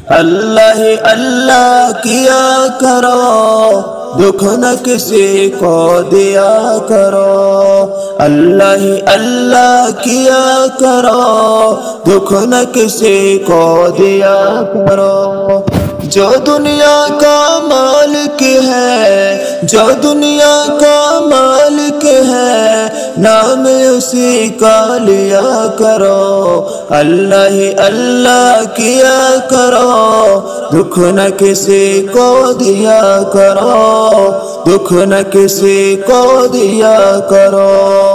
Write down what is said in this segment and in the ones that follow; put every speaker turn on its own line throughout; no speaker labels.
اللہ ہی اللہ کیا کرو، دکھ نہ کسی کو دیا کرو۔ اللہ ہی اللہ کیا کرو، دکھ نہ کسی کو دیا کرو۔ جو دنیا کا مالک ہے، جو دنیا کا مالک ہے، نام اسی کا لیا کرو۔ اللہ ہی اللہ کیا کرو، دکھ نہ کسی کو دیا کرو، دکھ نہ کسی کو دیا کرو۔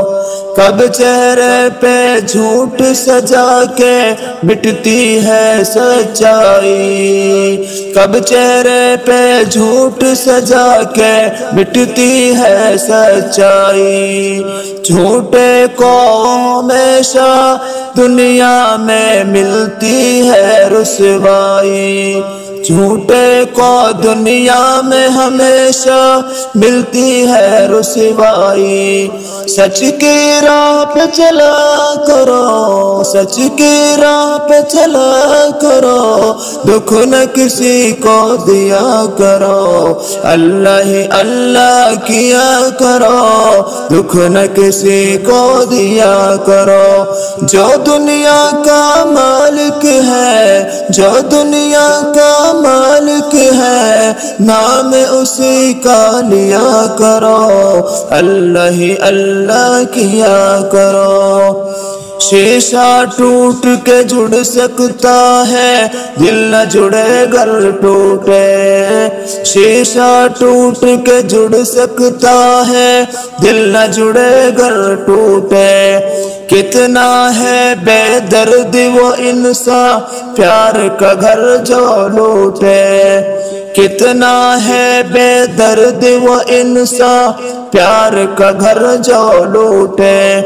کب چہرے پہ جھوٹ سجا کے مٹتی ہے سچائی، کب چہرے پہ جھوٹ سجا کے مٹتی ہے سچائی۔ جھوٹے کو ہمیشہ دنیا میں ملتی ہے رسوائی، جھوٹے کو دنیا میں ہمیشہ ملتی ہے رسوائی۔ سچ کی راہ پہ چلا کرو، سچ کی راہ پہ چلا کرو، دکھ نہ کسی کو دیا کرو۔ اللہ ہی اللہ کیا کرو، دکھ نہ کسی کو دیا کرو۔ جو دنیا کا مالک ہے، جو دنیا کا مالک ہے، نام اسی کا لیا کرو۔ اللہ ہی اللہ کیا کرو۔ شیشہ ٹوٹ کے جڑ سکتا ہے، دل نہ جڑے گر ٹوٹے۔ شیشہ ٹوٹ کے جڑ سکتا ہے، دل نہ جڑے گر ٹوٹے۔ کتنا ہے بے درد وہ انسان، پیار کا گھر جو لوٹے۔ کتنا ہے بے درد وہ انسان، پیار کا گھر جو لوٹے۔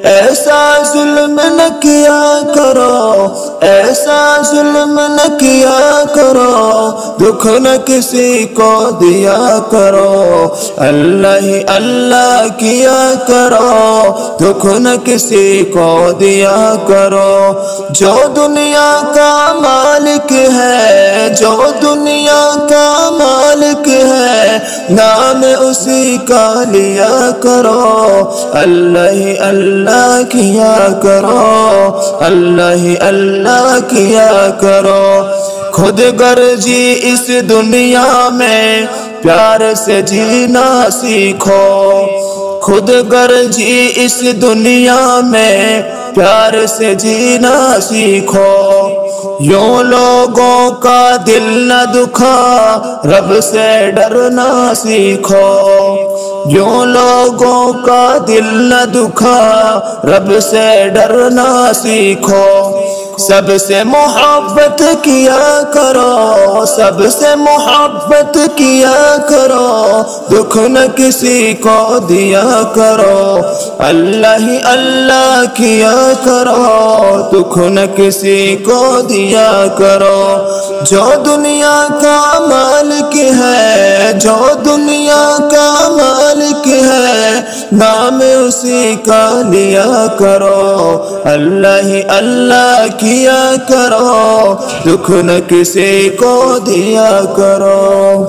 ایسا ظلم نہ کیا کرو، ایسا ظلم نہ کیا کرو، دکھ نہ کسی کو دیا کرو۔ اللہ ہی اللہ کیا کرو، دکھ نہ کسی کو دیا کرو۔ جو دنیا کا مالک ہے، جو دنیا کا مالک ہے، نام اسی کا لیا کرو۔ اللہ ہی اللہ کیا کرو، اللہ ہی اللہ کیا کرو۔ خود غرضی اس دنیا میں پیار سے جینا سیکھو، خود غرضی اس دنیا میں پیار سے جینا سیکھو۔ یوں لوگوں کا دل نہ دکھا، رب سے ڈرنا سیکھو۔ یوں لوگوں کا دل نہ دکھا، رب سے ڈرنا سیکھو۔ سب سے محبت کیا کرو، سب سے محبت کیا کرو، دکھ نہ کسی کو دیا کرو۔ اللہ ہی اللہ کیا کرو، دکھ نہ کسی کو دیا کرو۔ جو دنیا کا مالک ہے، جو دنیا کا مالک ہے، نام اسی کا لیا کرو۔ اللہ ہی اللہ کیا کرو، دکھ نہ کسی کو دیا کرو۔